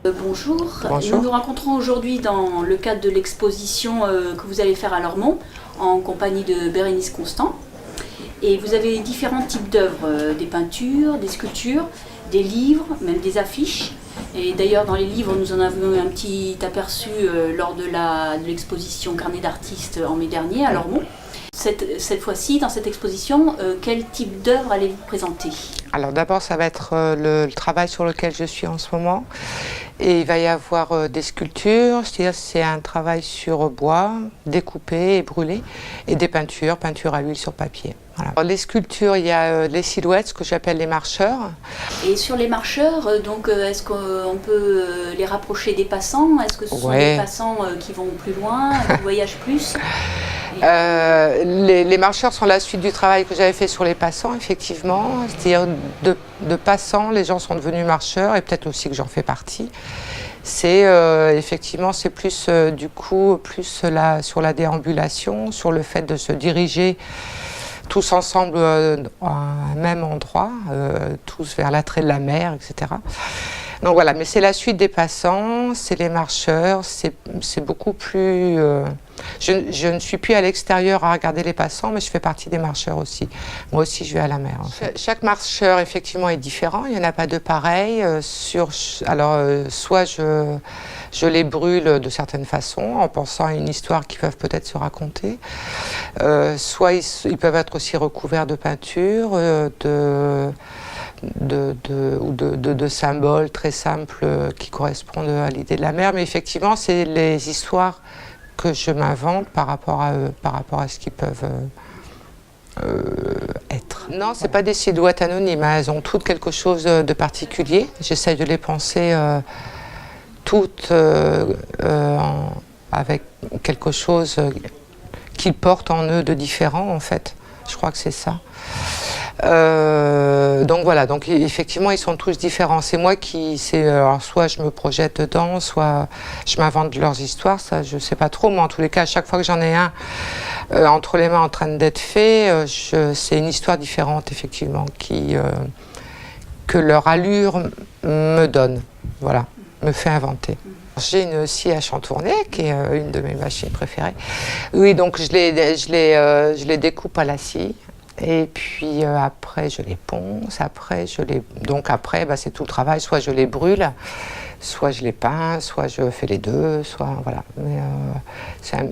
Bonjour. Bonjour. Nous nous rencontrons aujourd'hui dans le cadre de l'exposition que vous allez faire à Lormont en compagnie de Bérénice Constant. Et vous avez différents types d'œuvres, des peintures, des sculptures, des livres, même des affiches. Et d'ailleurs dans les livres nous en avons eu un petit aperçu lors de l'exposition Carnet d'artistes en mai dernier à Lormont. Cette fois-ci, dans cette exposition, quel type d'œuvre allez-vous présenter? Alors d'abord, ça va être le travail sur lequel je suis en ce moment. Et il va y avoir des sculptures, c'est-à-dire c'est un travail sur bois, découpé et brûlé, et des peintures à l'huile sur papier. Voilà. Alors, les sculptures, il y a les silhouettes, ce que j'appelle les marcheurs. Et sur les marcheurs, donc, est-ce qu'on peut les rapprocher des passants? Est-ce que ce sont des passants qui vont plus loin, qui voyagent plus? Les marcheurs sont la suite du travail que j'avais fait sur les passants, effectivement. C'est-à-dire de passants, les gens sont devenus marcheurs, et peut-être aussi que j'en fais partie. C'est effectivement, c'est plus du coup, plus sur la déambulation, sur le fait de se diriger tous ensemble à un même endroit, tous vers l'attrait de la mer, etc. Donc voilà, mais c'est la suite des passants, c'est les marcheurs, c'est beaucoup plus... je ne suis plus à l'extérieur à regarder les passants, mais je fais partie des marcheurs aussi. Moi aussi, je vais à la mer, en fait. Chaque marcheur, effectivement, est différent. Il n'y en a pas deux pareils. Soit je les brûle de certaines façons, en pensant à une histoire qu'ils peuvent peut-être se raconter. Soit ils peuvent être aussi recouverts de peinture, de symboles très simples qui correspondent à l'idée de la mer. Mais effectivement, c'est les histoires que je m'invente par rapport à eux, par rapport à ce qu'ils peuvent être. Non, c'est pas des silhouettes anonymes, hein. Elles ont toutes quelque chose de particulier. J'essaye de les penser toutes avec quelque chose qu'ils portent en eux de différent, en fait. Je crois que c'est ça. Donc voilà, donc effectivement ils sont tous différents. C'est moi qui, soit je me projette dedans, soit je m'invente leurs histoires, ça je sais pas trop, mais en tous les cas à chaque fois que j'en ai un entre les mains en train d'être fait, c'est une histoire différente effectivement que leur allure me donne, voilà, me fait inventer. J'ai une scie à chantourner qui est une de mes machines préférées. Oui, donc je les découpe à la scie. Et puis après je les ponce, après c'est tout le travail, soit je les brûle, soit je les peins, soit je fais les deux, soit voilà. Mais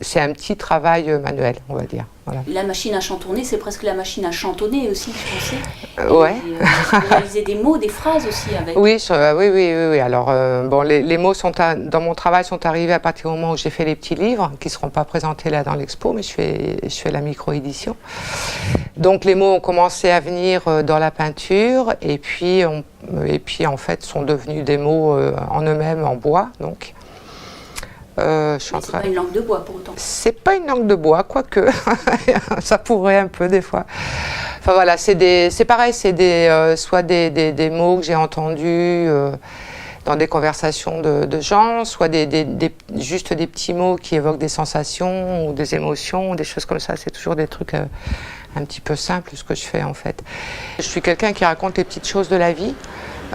c'est un petit travail manuel, on va dire. Voilà. La machine à chantourner, c'est presque la machine à chantonner aussi, je pensais. Ouais. Réaliser des mots, des phrases aussi avec. Oui. Alors bon, les mots dans mon travail sont arrivés à partir du moment où j'ai fait les petits livres qui ne seront pas présentés là dans l'expo, mais je fais la micro-édition. Donc les mots ont commencé à venir dans la peinture et puis en fait sont devenus des mots en eux-mêmes en bois. Donc c'est pas une langue de bois pour autant. C'est pas une langue de bois, quoique ça pourrait un peu des fois. Enfin voilà, c'est pareil, c'est soit des mots que j'ai entendus dans des conversations de gens, soit juste des petits mots qui évoquent des sensations ou des émotions, des choses comme ça. C'est toujours des trucs un petit peu simples, ce que je fais en fait. Je suis quelqu'un qui raconte les petites choses de la vie,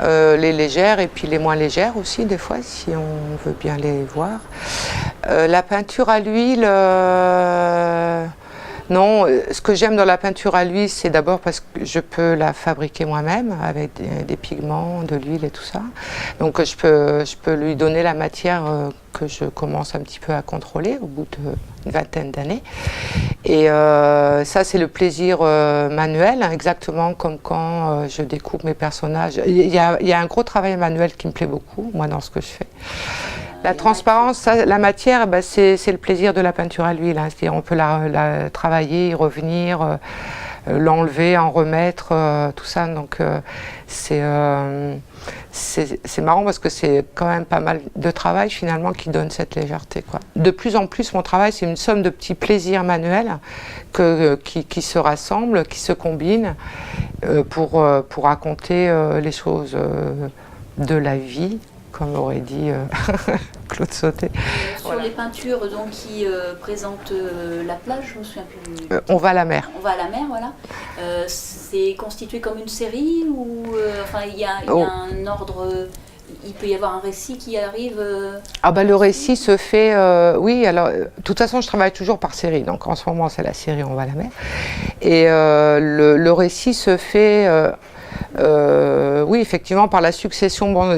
les légères et puis les moins légères aussi des fois, si on veut bien les voir. La peinture à l'huile... Non, ce que j'aime dans la peinture à l'huile, c'est d'abord parce que je peux la fabriquer moi-même avec des pigments, de l'huile et tout ça. Donc je peux lui donner la matière que je commence un petit peu à contrôler au bout d'une vingtaine d'années. Et ça, c'est le plaisir manuel, hein, exactement comme quand je découpe mes personnages. Il y a un gros travail manuel qui me plaît beaucoup, moi, dans ce que je fais. La transparence, ça, la matière, bah, c'est le plaisir de la peinture à l'huile. Hein. C'est-à-dire on peut la travailler, y revenir, l'enlever, en remettre, tout ça. Donc c'est marrant parce que c'est quand même pas mal de travail finalement qui donne cette légèreté, quoi. De plus en plus, mon travail, c'est une somme de petits plaisirs manuels qui se rassemblent, qui se combinent pour raconter les choses de la vie, comme aurait dit Claude Sautet. Sur les peintures donc, qui présentent la plage, je me souviens plus. On va à la mer. On va à la mer, voilà. C'est constitué comme une série ou enfin il y a un ordre il peut y avoir un récit qui arrive Ah bah le récit se fait, oui, alors de toute façon je travaille toujours par série, donc en ce moment c'est la série On va à la mer. Et le récit se fait, oui effectivement par la succession. Bon,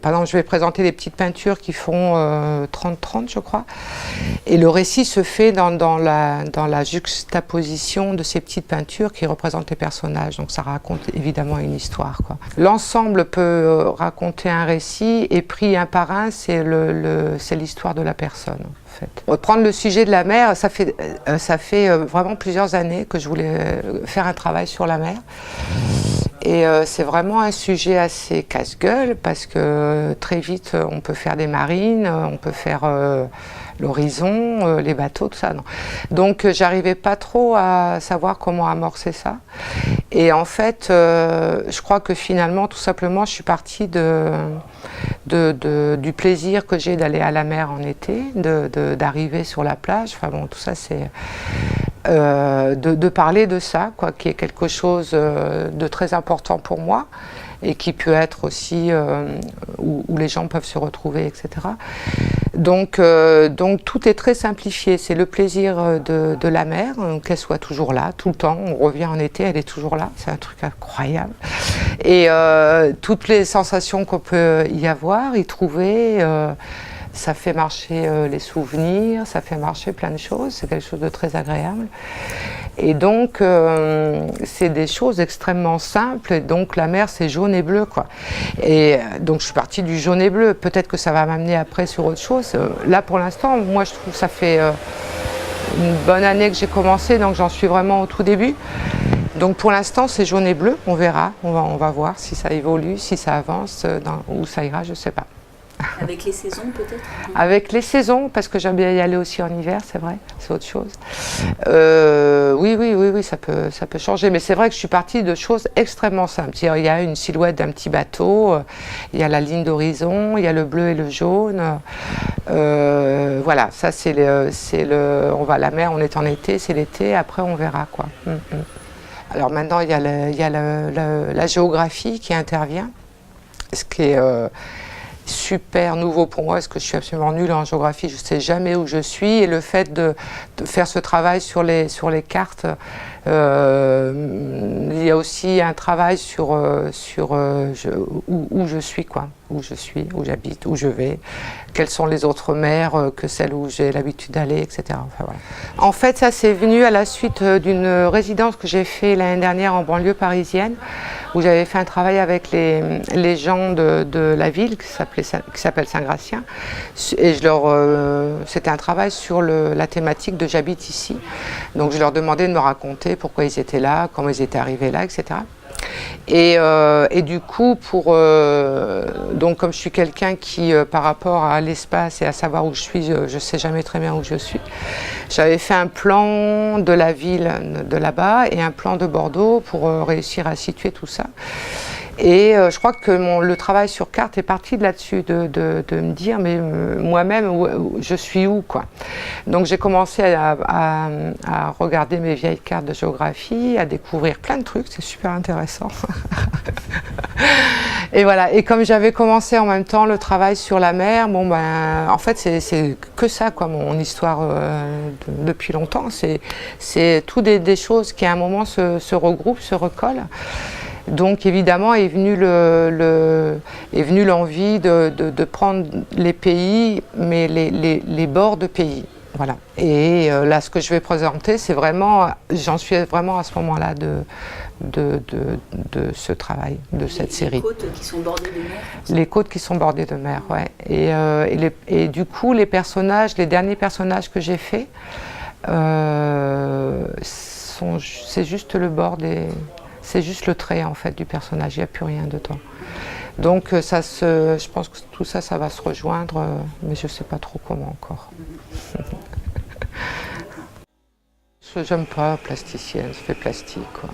par exemple je vais présenter des petites peintures qui font 30-30 je crois. Et le récit se fait dans la juxtaposition de ces petites peintures qui représentent les personnages. Donc ça raconte évidemment une histoire, quoi. L'ensemble peut raconter un récit et pris un par un, c'est l'histoire de la personne. En fait. Prendre le sujet de la mer, ça fait vraiment plusieurs années que je voulais faire un travail sur la mer. Et c'est vraiment un sujet assez casse-gueule parce que très vite on peut faire des marines, on peut faire l'horizon, les bateaux, tout ça. Non. Donc j'arrivais pas trop à savoir comment amorcer ça. Et en fait, je crois que finalement, tout simplement, je suis partie du plaisir que j'ai d'aller à la mer en été, d'arriver sur la plage. Enfin bon, tout ça c'est... de parler de ça, quoi, qui est quelque chose de très important pour moi et qui peut être aussi où les gens peuvent se retrouver, etc. Donc tout est très simplifié. C'est le plaisir de la mer, qu'elle soit toujours là, tout le temps. On revient en été, elle est toujours là. C'est un truc incroyable. Et toutes les sensations qu'on peut y avoir, y trouver. Ça fait marcher les souvenirs, ça fait marcher plein de choses, c'est quelque chose de très agréable. Et donc, c'est des choses extrêmement simples, et donc la mer c'est jaune et bleu, quoi. Et donc je suis partie du jaune et bleu, peut-être que ça va m'amener après sur autre chose. Là pour l'instant, moi je trouve que ça fait une bonne année que j'ai commencé, donc j'en suis vraiment au tout début. Donc pour l'instant c'est jaune et bleu, on verra, on va voir si ça évolue, si ça avance, où ça ira, je sais pas. Avec les saisons peut-être? Avec les saisons, parce que j'aime bien y aller aussi en hiver, c'est vrai, c'est autre chose. Oui, ça peut changer, mais c'est vrai que je suis partie de choses extrêmement simples. Il y a une silhouette d'un petit bateau, il y a la ligne d'horizon, il y a le bleu et le jaune. Voilà, ça on va à la mer, on est en été, c'est l'été, après on verra, quoi. Alors maintenant, il y a la géographie qui intervient, ce qui est... super nouveau pour moi, parce que je suis absolument nulle en géographie, je ne sais jamais où je suis, et le fait de faire ce travail sur les cartes, il y a aussi un travail sur où je suis, quoi, où je suis, où j'habite, où je vais, quelles sont les autres mers que celles où j'ai l'habitude d'aller, etc. Enfin, voilà. En fait, ça c'est venu à la suite d'une résidence que j'ai fait l'année dernière en banlieue parisienne, où j'avais fait un travail avec les gens de la ville qui s'appelle Saint-Gratien, et c'était un travail sur la thématique de j'habite ici. Donc je leur demandais de me raconter pourquoi ils étaient là, comment ils étaient arrivés là, etc. Et du coup, donc comme je suis quelqu'un qui, par rapport à l'espace et à savoir où je suis, je ne sais jamais très bien où je suis, j'avais fait un plan de la ville de là-bas et un plan de Bordeaux pour réussir à situer tout ça. Et je crois que le travail sur carte est parti de là-dessus, de me dire, mais moi-même, je suis où, quoi. Donc j'ai commencé à regarder mes vieilles cartes de géographie, à découvrir plein de trucs, c'est super intéressant. Et voilà, et comme j'avais commencé en même temps le travail sur la mer, bon ben, en fait c'est que ça, quoi, mon histoire depuis longtemps. C'est tout des choses qui à un moment se regroupent, se recollent. Donc évidemment est venue l'envie de prendre les pays, mais les bords de pays. Voilà. Et là, ce que je vais présenter, c'est vraiment, j'en suis vraiment à ce moment-là de ce travail, de cette série. Les côtes qui sont bordées de mer. Les côtes qui sont bordées de mer, ouais. Et du coup, les derniers personnages que j'ai faits, c'est juste le bord c'est juste le trait en fait du personnage, il n'y a plus rien dedans. Donc je pense que tout ça, ça va se rejoindre, mais je ne sais pas trop comment encore. J'aime pas plasticienne, ça fait plastique, quoi.